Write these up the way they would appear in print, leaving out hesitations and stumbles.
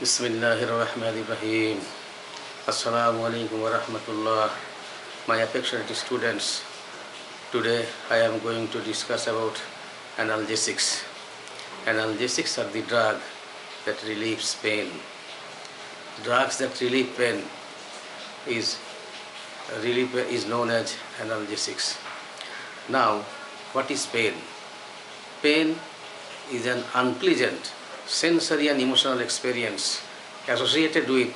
Bismillahirrahmanirrahim. Assalamu alaikum wa rahmatullah. My affectionate students, today I am going to discuss about analgesics. Analgesics are the drug that relieves pain. Drugs that relieve pain is known as analgesics. Now, what is pain? Pain is an unpleasant sensory and emotional experience associated with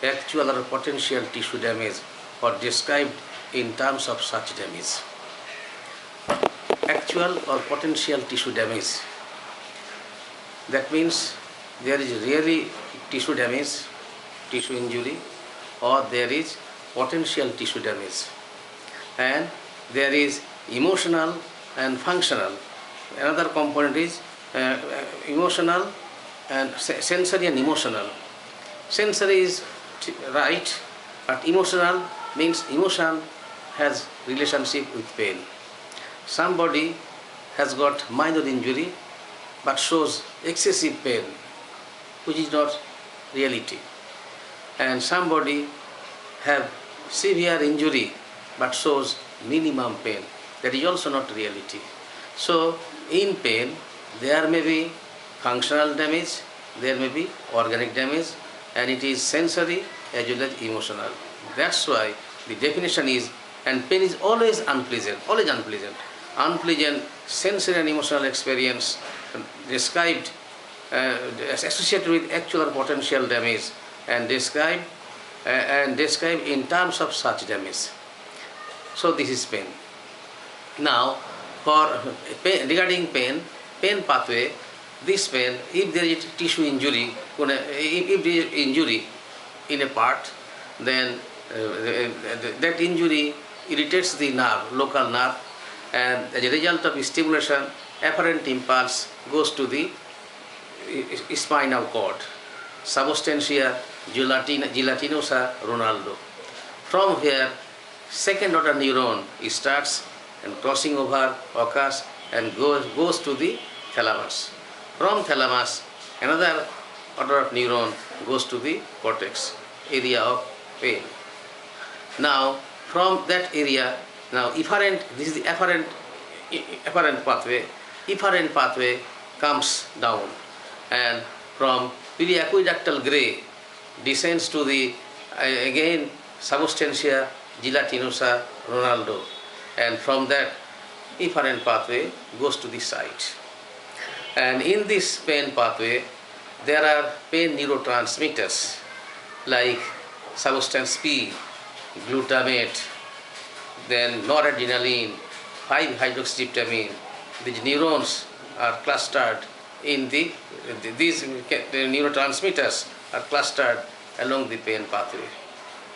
actual or potential tissue damage or described in terms of such damage. Actual or potential tissue damage. That means there is really tissue damage, tissue injury, or there is potential tissue damage. And there is emotional and functional. Another component is emotional and sensory and emotional. Sensory is right, but emotional means emotion has relationship with pain. Somebody has got minor injury but shows excessive pain, which is not reality. And somebody have severe injury but shows minimum pain, that is also not reality. So in pain there may be functional damage, there may be organic damage, and it is sensory as well as emotional. That's why the definition is, and pain is always unpleasant, unpleasant sensory and emotional experience described, associated with actual or potential damage, and described in terms of such damage. So this is pain. Now, for pain, regarding pain pathway, this pain, if there is tissue injury, if there is injury in a part, then that injury irritates the nerve, local nerve, and as a result of stimulation, afferent impulse goes to the spinal cord, substantia gelatinosa ronaldo. From here, second order neuron starts and crossing over, occurs, and goes to the thalamus. From thalamus, another order of neuron goes to the cortex, area of pain. Now, from that area, this is the afferent pathway. Efferent pathway comes down, and from periaqueductal gray descends to the, again, substantia gelatinosa ronaldo, and from that efferent pathway goes to the site. And in this pain pathway, there are pain neurotransmitters like substance P, glutamate, then noradrenaline, 5-hydroxytryptamine. These neurons are clustered in these neurotransmitters are clustered along the pain pathway.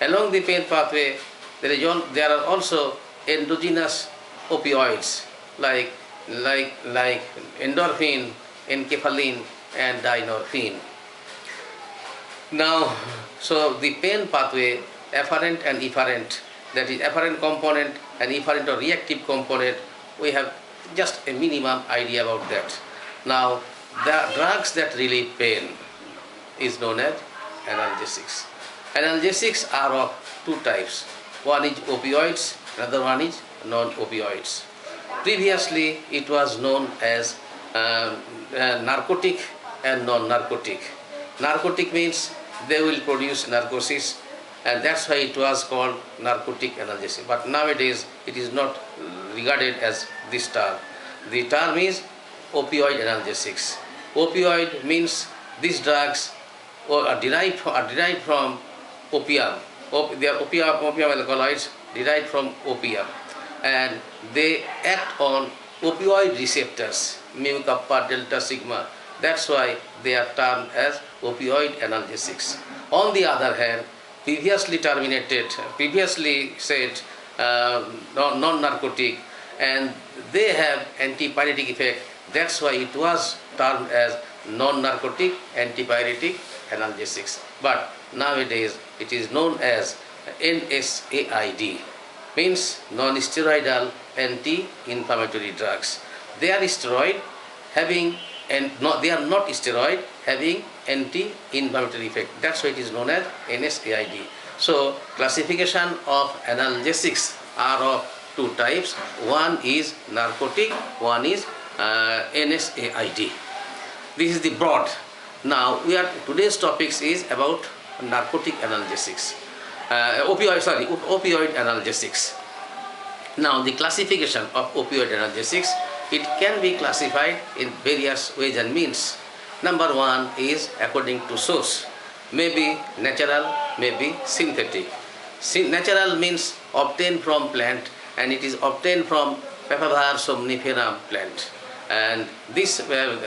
Along the pain pathway, there are also endogenous opioids like endorphin, enkephalin, and dynorphin. Now, so the pain pathway, afferent and efferent, that is afferent component and efferent or reactive component, we have just a minimum idea about that. Now, the drugs that relieve pain is known as analgesics. Analgesics are of two types. One is opioids, another one is non-opioids. Previously, it was known as narcotic and non-narcotic. Narcotic means they will produce narcosis, and that's why it was called narcotic analgesic. But nowadays, it is not regarded as this term. The term is opioid analgesics. Opioid means these drugs are derived from opium. They are opium alkaloids derived from opium, and they act on opioid receptors, mu, kappa, delta, sigma. That's why they are termed as opioid analgesics. On the other hand, previously said non-narcotic, and they have antipyretic effect. That's why it was termed as non-narcotic antipyretic analgesics. But nowadays it is known as NSAID, means non-steroidal anti-inflammatory drugs. They are steroid having and they are not steroid having anti-inflammatory effect. That's why it is known as NSAID. So classification of analgesics are of two types. One is narcotic, one is NSAID. This is the broad. Now today's topics is about narcotic analgesics, opioid analgesics. Now the classification of opioid analgesics, it can be classified in various ways and means. Number one is according to source, maybe natural, maybe synthetic. Natural means obtained from plant, and it is obtained from Papaver somniferum plant. And this plant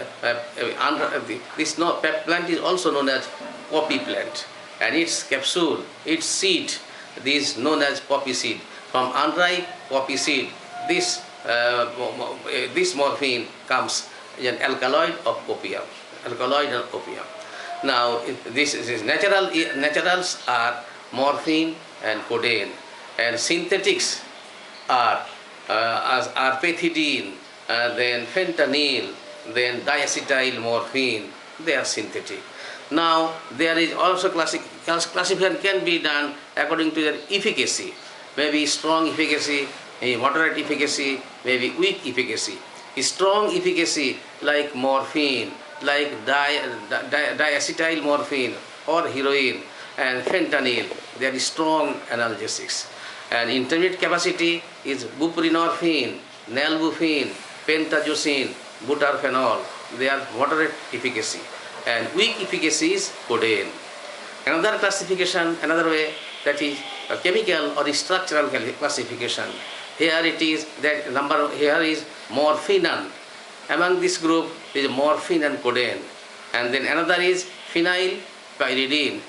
is also known as poppy plant, and its capsule, its seed, is known as poppy seed. From unripe poppy seed, this morphine comes as an alkaloid of opium. Now, this is naturals are morphine and codeine, and synthetics are pethidine, then fentanyl, then diacetyl morphine. They are synthetic. Now, there is also classification can be done according to their efficacy. Maybe strong efficacy, maybe moderate efficacy, maybe weak efficacy. Strong efficacy like morphine, like diacetyl morphine or heroin and fentanyl, they are strong analgesics. And intermediate capacity is buprenorphine, nalbuphine, pentazocine, butorphanol. They are moderate efficacy. And weak efficacy is codeine. Another classification, another way, that is a chemical or structural classification. Here it is that here is morphinan. Among this group is morphine and codeine. And then another is phenylpyridine.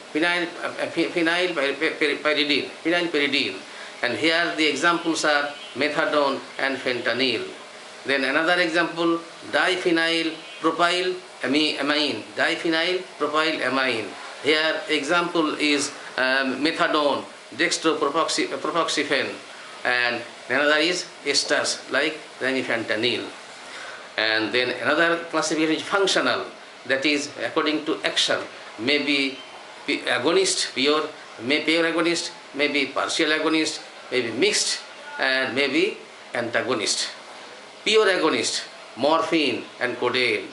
Phenylpyridine. And here the examples are methadone and fentanyl. Then another example, diphenylpropylamine. Here example is methadone, dextropropoxifen, and another is esters like remifentanil. And then another classification is functional, that is according to action, maybe agonist, pure agonist, maybe partial agonist, maybe mixed, and maybe antagonist. Pure agonist, morphine and codeine.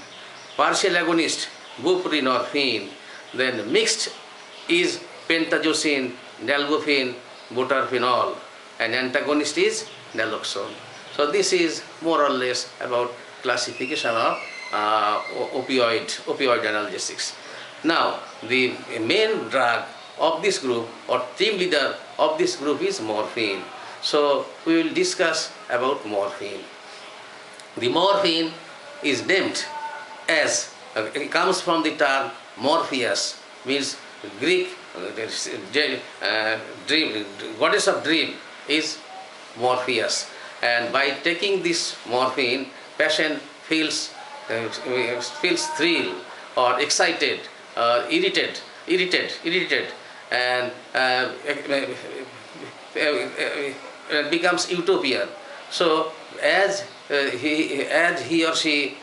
Partial agonist, buprenorphine. Then mixed is pentazocine, nalbuphine, butorphanol, and antagonist is naloxone. So this is more or less about classification of opioid analgesics. Now the main drug of this group or team leader of this group is morphine. So we will discuss about morphine. The morphine is named as, it comes from the term Morpheus, means Greek dream, goddess of dream is Morpheus. And by taking this morphine, patient feels thrill or excited, irritated, and becomes utopian. So as he or she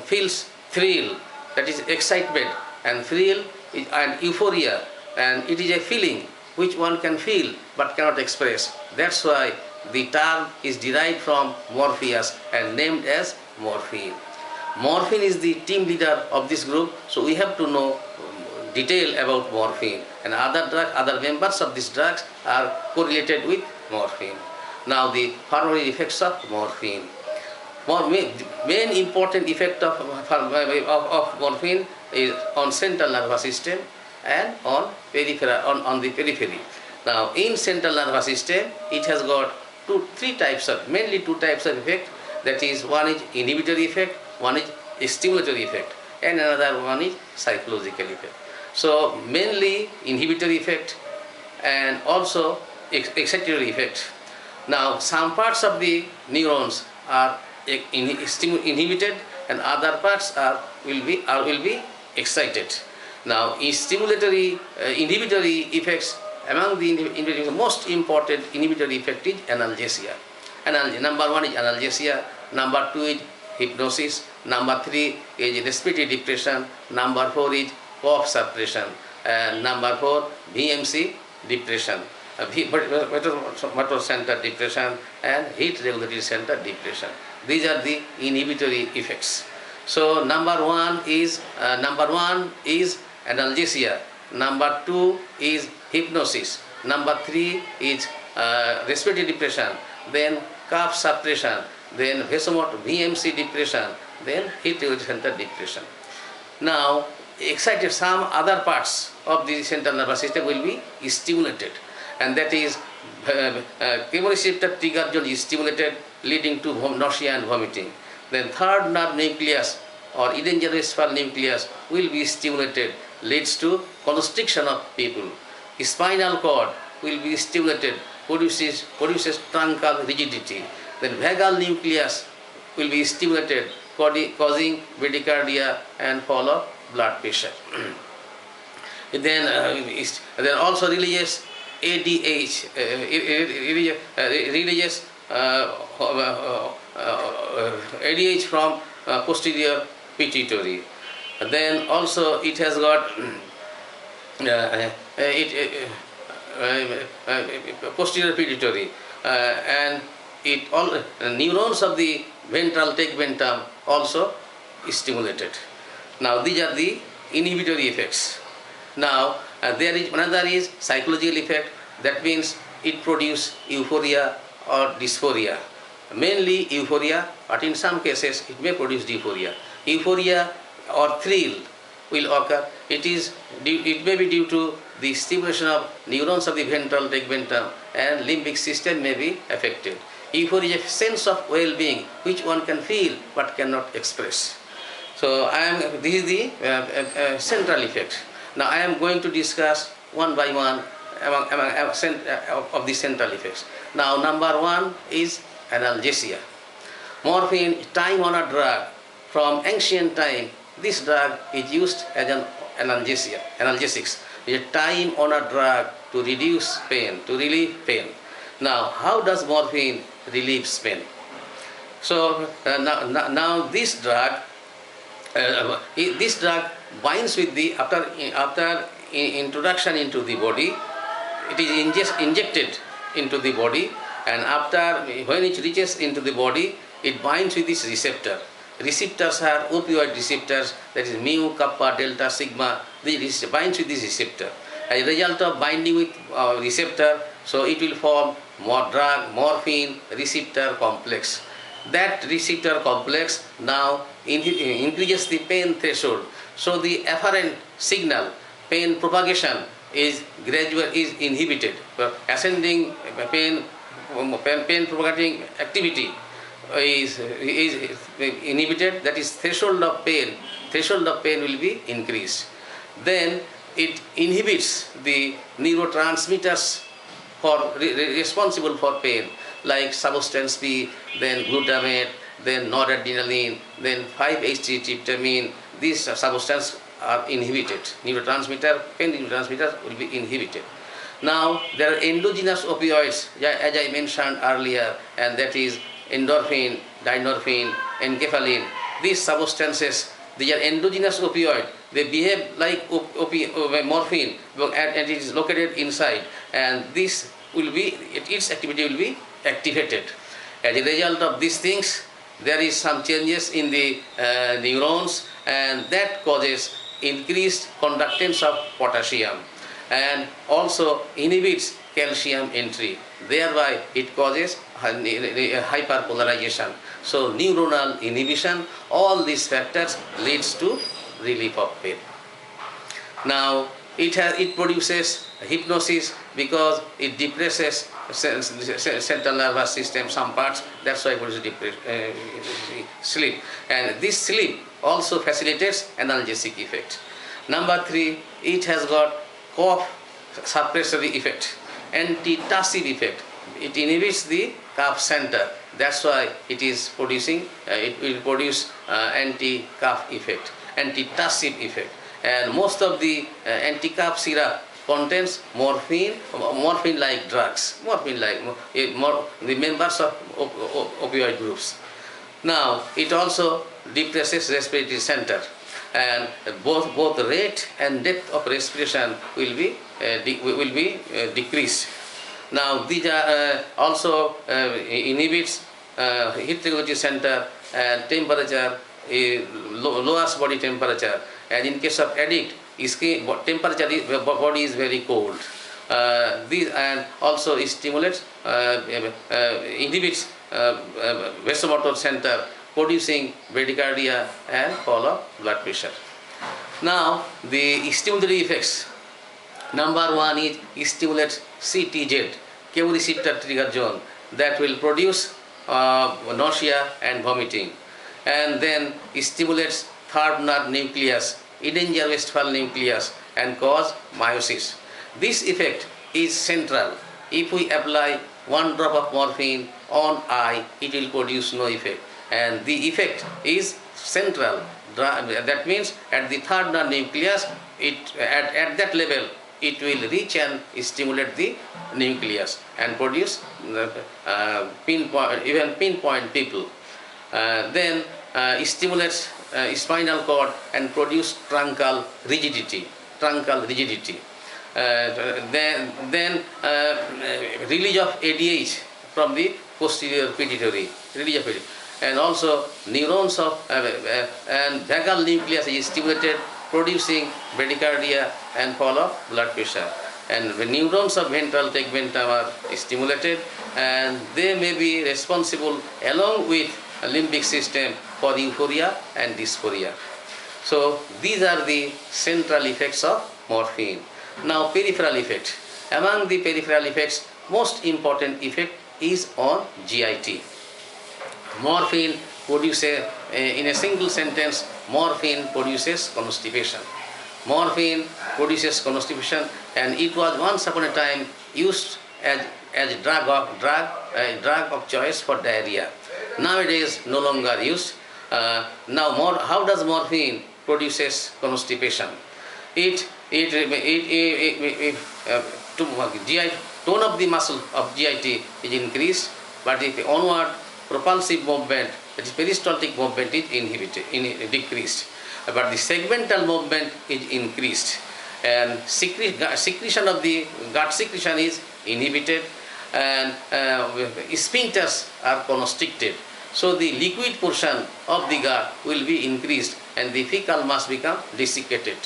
feels thrill, that is excitement, and thrill and euphoria, and it is a feeling which one can feel but cannot express. That's why the term is derived from Morpheus and named as morphine. Morphine is the team leader of this group, so we have to know detail about morphine, and other members of these drugs are correlated with morphine. Now the pharmacological effects of morphine. Main important effect of morphine is on central nervous system and on the periphery. Now in central nervous system, it has got mainly two types of effect. That is, one is inhibitory effect, one is stimulatory effect, and another one is psychological effect. So mainly inhibitory effect and also excitatory effect. Now some parts of the neurons are inhibited and other parts will be excited. Now inhibitory effects, among the most important inhibitory effect is analgesia. Number one is analgesia, number two is hypnosis, Number 3 is respiratory depression. Number 4 is cough suppression. And number 4, VMC depression. Motor center depression and heat regulatory center depression. These are the inhibitory effects. So number one is analgesia. Number 2 is hypnosis. Number 3 is respiratory depression. Then cough suppression. Then vasomotor VMC depression. Then heat regulatory center depression. Now, excited some other parts of the central nervous system will be stimulated, and that is chemoreceptor trigger zone is stimulated, leading to nausea and vomiting. Then third nerve nucleus or edenterospinal nucleus will be stimulated, leads to constriction of people. Spinal cord will be stimulated, produces truncal rigidity. Then vagal nucleus will be stimulated, causing bradycardia and fall of blood pressure. Then also releases ADH, releases ADH from posterior pituitary. Then also it has got posterior pituitary, and it all neurons of the ventral tegmentum also is stimulated. Now these are the inhibitory effects. Now there is another is psychological effect. That means it produces euphoria or dysphoria. Mainly euphoria, but in some cases it may produce dysphoria. Euphoria or thrill will occur. It may be due to the stimulation of neurons of the ventral tegmentum, and limbic system may be affected. Euphoria is a sense of well-being which one can feel but cannot express. So this is the central effect. Now I am going to discuss one by one of the central effects. Now number 1 is analgesia. Morphine, time-honored drug. From ancient time, this drug is used as an analgesics. It is a time-honored drug to reduce pain, to relieve pain. Now, how does morphine relieve pain? So now this drug binds with the after introduction into the body. It is injected into the body, and when it reaches into the body, it binds with this receptor. Receptors are opioid receptors, that is mu, kappa, delta, sigma. This binds with this receptor. As a result of binding with receptor, so it will form morphine receptor complex. That receptor complex now increases the pain threshold. So the afferent signal, pain propagation, is inhibited. Ascending pain propagating activity is inhibited. That is threshold of pain will be increased. Then it inhibits the neurotransmitters responsible for pain, like substance P, then glutamate, then noradrenaline, then 5-HT-tryptamine. These substances are inhibited. Pain neurotransmitters will be inhibited. Now there are endogenous opioids, as I mentioned earlier, and that is endorphin, dynorphin, enkephalin. These substances, they are endogenous opioid. They behave like morphine, and it is located inside, and this will be, its activity will be activated. As a result of these things, there is some changes in the neurons, and that causes increased conductance of potassium, and also inhibits calcium entry. Thereby it causes hyperpolarization. So neuronal inhibition, all these factors leads to relief of pain. Now it produces hypnosis because it depresses central nervous system, some parts. That's why it produces sleep. And this sleep also facilitates analgesic effect. Number 3, it has got cough suppressory effect, antitussive effect. It inhibits the cough center. That's why it is producing, it will produce anti-cough effect, antitussive effect. And most of the anti-cough syrup contains morphine-like drugs, the members of opioid groups. Now, it also depresses respiratory center, and both rate and depth of respiration will be decreased. Now these are also inhibits heat regulatory center and temperature, lowers body temperature, and in case of addict, temperature body is very cold. These and also stimulates inhibits vasomotor center, producing bradycardia and fall of blood pressure. Now the stimulatory effects. Number one is stimulates CTZ, chemoreceptor trigger zone, that will produce nausea and vomiting, and then stimulates third nerve nucleus, Edinger-Westphal nucleus, and cause meiosis. This effect is central. If we apply 1 drop of morphine on eye, it will produce no effect, and the effect is central. That means at the third nerve nucleus, at that level, it will reach and stimulate the nucleus and produce pinpoint people. Then stimulates spinal cord and produce truncal rigidity. Then release of ADH from the posterior pituitary, and also neurons of and vagal nucleus is stimulated, producing bradycardia and fall of blood pressure. And the neurons of ventral tegmentum are stimulated, and they may be responsible along with limbic system for euphoria and dysphoria. So these are the central effects of morphine. Now peripheral effect. Among the peripheral effects, most important effect is on GIT. Morphine produces, in a single sentence, morphine produces constipation. Morphine produces constipation, and it was once upon a time used as drug of choice for diarrhea. Nowadays, no longer used. How does morphine produces constipation? Tone of the muscle of GIT is increased, but if onward propulsive movement, that is peristaltic movement, is decreased. But the segmental movement is increased, and secretion of the gut secretion is inhibited, and sphincters are constricted. So the liquid portion of the gut will be increased, and the fecal mass become desiccated.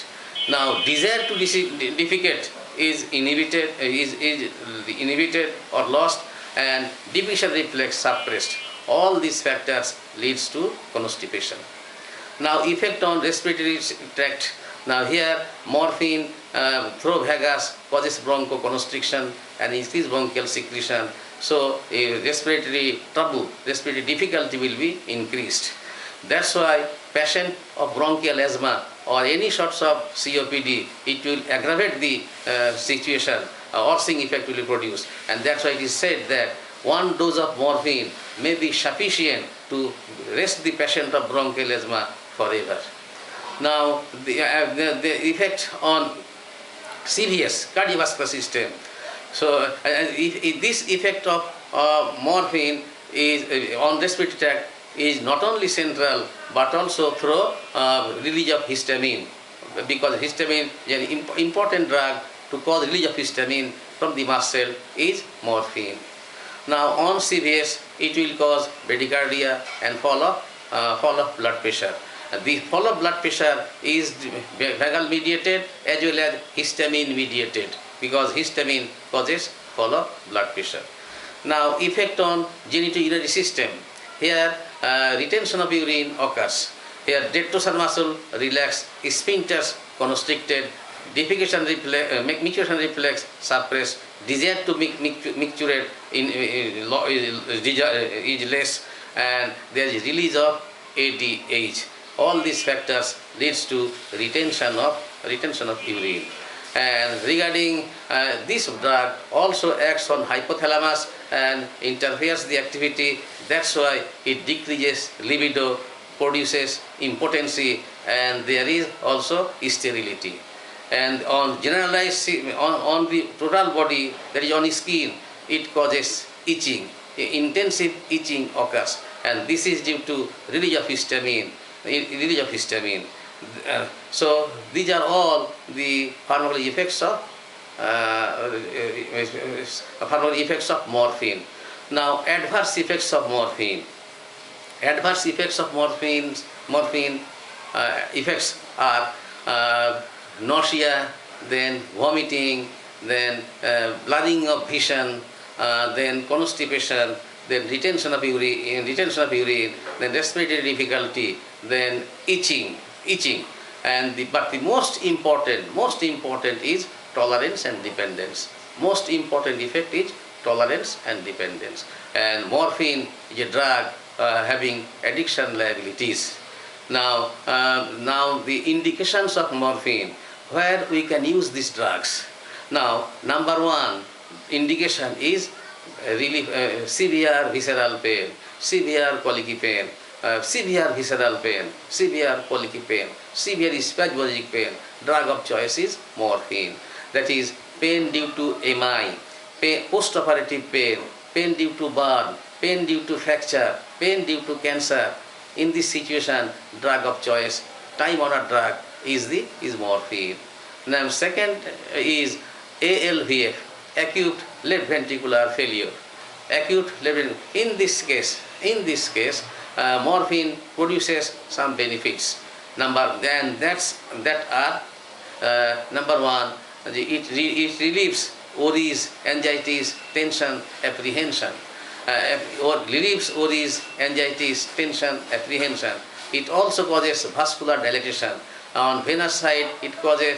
Now desire to defecate is inhibited or lost, and diffusion reflex suppressed. All these factors leads to constipation. Now effect on respiratory tract. Now here morphine through vagus causes bronchoconstriction and increased bronchial secretion. So respiratory trouble, respiratory difficulty will be increased. That's why patient of bronchial asthma or any sorts of COPD, it will aggravate the situation, worsening effect will be produced. And that's why it is said that 1 dose of morphine may be sufficient to rest the patient of bronchial asthma forever. Now the effect on CVS, cardiovascular system. So if this effect of morphine is on respiratory tract is not only central but also through release of histamine, because histamine is an important drug to cause release of histamine from the mast cell is morphine. Now on CVS, it will cause bradycardia and fall of blood pressure. The fall of blood pressure is vagal mediated as well as histamine mediated, because histamine causes fall of blood pressure. Now effect on genitourinary system. Here retention of urine occurs. Here detrusor muscle relaxed, sphincters constricted, defecation reflex suppressed, desire to micturate is less, and there is release of ADH. All these factors leads to retention of urine. And regarding this drug also acts on hypothalamus and interferes the activity. That's why it decreases libido, produces impotency, and there is also sterility. And on generalized, on the total body, that is on skin, it causes itching. Intensive itching occurs, and this is due to release of histamine. release of histamine. So these are all the pharmacological effects of morphine. Now, adverse effects of morphine. Adverse effects of morphine effects are nausea, then vomiting, then blurring of vision, then constipation, then retention of urine, then respiratory difficulty, then itching, but the most important is tolerance and dependence. Most important effect is tolerance and dependence. And morphine is a drug having addiction liabilities. Now the indications of morphine, where we can use these drugs. Now, number one indication is severe visceral pain, severe colicky pain, severe visceral pain, severe colicky pain, severe spasmodic pain. Drug of choice is morphine. That is pain due to MI, post-operative pain, pain due to burn, pain due to fracture, pain due to cancer. In this situation, drug of choice, time-honored drug is morphine. Now, second is ALVF, acute left ventricular failure. In this case, morphine produces some benefits. Number one, it relieves worries, anxieties, tension, apprehension. It also causes vascular dilatation. On venous side, it causes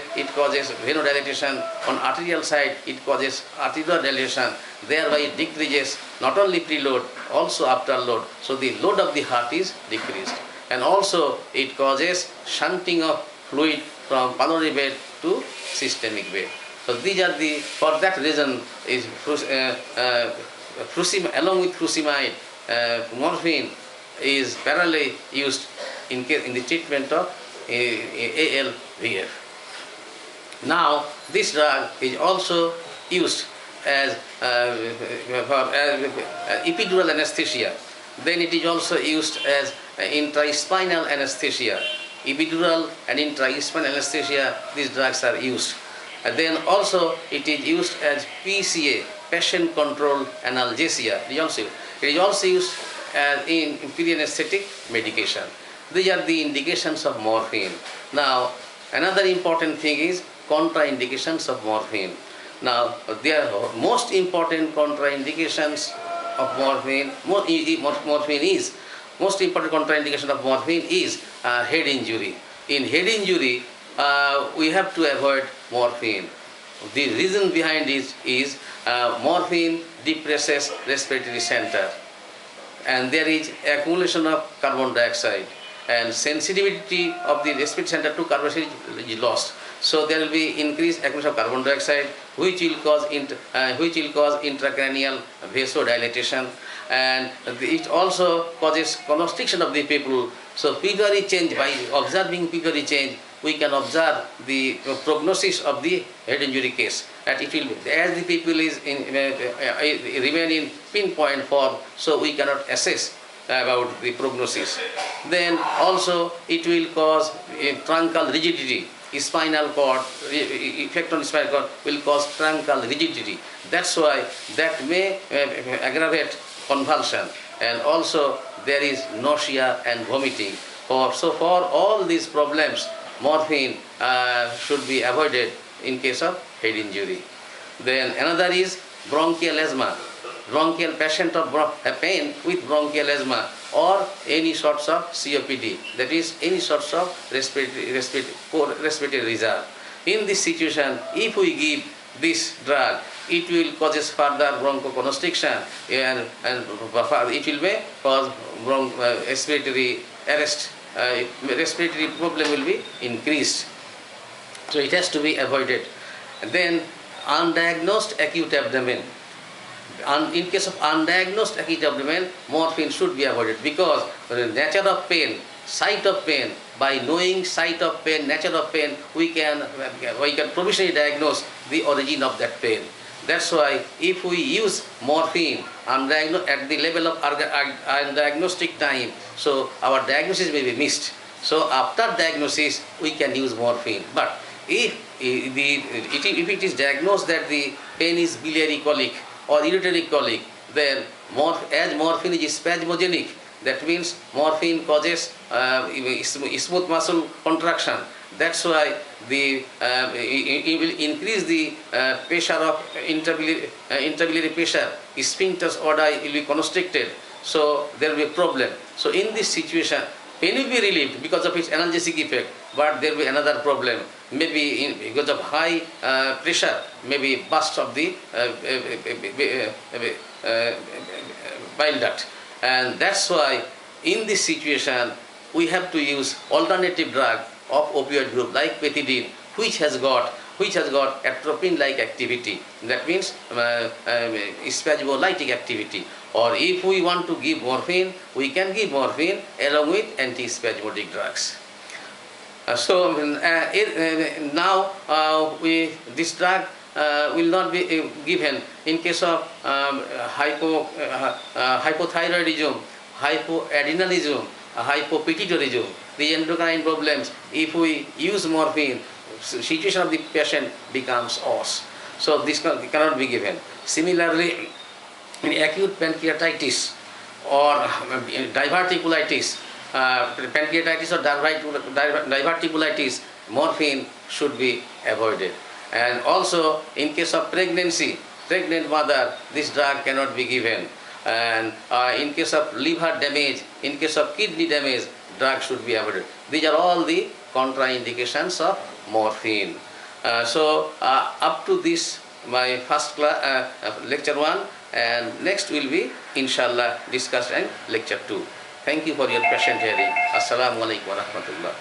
venodilatation. On arterial side, it causes arterial dilatation. Thereby, it decreases not only preload, also afterload. So the load of the heart is decreased. And also, it causes shunting of fluid from pulmonary bed to systemic bed. So these are for that reason is along with furosemide, morphine is parallelly used in the treatment of ALVF. Now, this drug is also used as epidural anesthesia. Then it is also used as intraspinal anesthesia. Epidural and intraspinal anesthesia, these drugs are used. And then also it is used as PCA, patient-controlled analgesia. It is also used as in pre-anesthetic medication. These are the indications of morphine. Now, another important thing is contraindications of morphine. Now, the most important contraindications of morphine, most important contraindication of morphine is head injury. In head injury, we have to avoid morphine. The reason behind it is morphine depresses respiratory center, and there is accumulation of carbon dioxide, and sensitivity of the respiratory center to carbon dioxide is lost. So there will be increased accumulation of carbon dioxide, which will cause intracranial vasodilatation, and it also causes constriction of the pupil. So pupillary change, by observing pupillary change, we can observe the prognosis of the head injury case. That it will, as the pupil is remain in pinpoint form, so we cannot assess about the prognosis. Then also it will cause truncal rigidity. Spinal cord, effect on spinal cord will cause truncal rigidity. That's why that may aggravate convulsion, and also there is nausea and vomiting. So for all these problems, morphine should be avoided in case of head injury. Then another is bronchial asthma. Bronchial patient of pain with bronchial asthma or any sorts of COPD, that is any sorts of respiratory reserve. In this situation, if we give this drug, it will cause further bronchoconstriction, and it will may cause respiratory arrest. Respiratory problem will be increased. So it has to be avoided. And then undiagnosed acute abdomen. In case of undiagnosed acute abdomen, morphine should be avoided, because the nature of pain, site of pain, by knowing site of pain, nature of pain, we can provisionally diagnose the origin of that pain. That's why if we use morphine at the level of undiagnostic time, so our diagnosis may be missed. So after diagnosis, we can use morphine. But if it is diagnosed that the pain is biliary colic or urinary colic, then as morphine is spasmogenic, that means morphine causes smooth muscle contraction. That's why it will increase the pressure of intrabiliary pressure. Sphincters aorta will be constricted. So there will be a problem. So in this situation, pain will be relieved because of its analgesic effect, but there will be another problem. Maybe because of high pressure, maybe burst of the bile duct. And that's why in this situation, we have to use alternative drug of opioid group like pethidine, which has got atropine-like activity. That means spasmolytic activity. Or if we want to give morphine, we can give morphine along with antispasmodic drugs. Now this drug will not be given in case of hypothyroidism, hypoadrenalism, hypopituitarism, the endocrine problems. If we use morphine, situation of the patient becomes worse. So this cannot be given. Similarly, in acute pancreatitis or diverticulitis, pancreatitis or diverticulitis, morphine should be avoided. And also in case of pregnancy, pregnant mother, this drug cannot be given. And in case of liver damage, in case of kidney damage, drug should be avoided. These are all the contraindications of morphine. Up to this, my first class, lecture 1, and next will be inshallah discussed in lecture 2. Thank you for your patient hearing. Assalamu alaikum wa rahmatullah.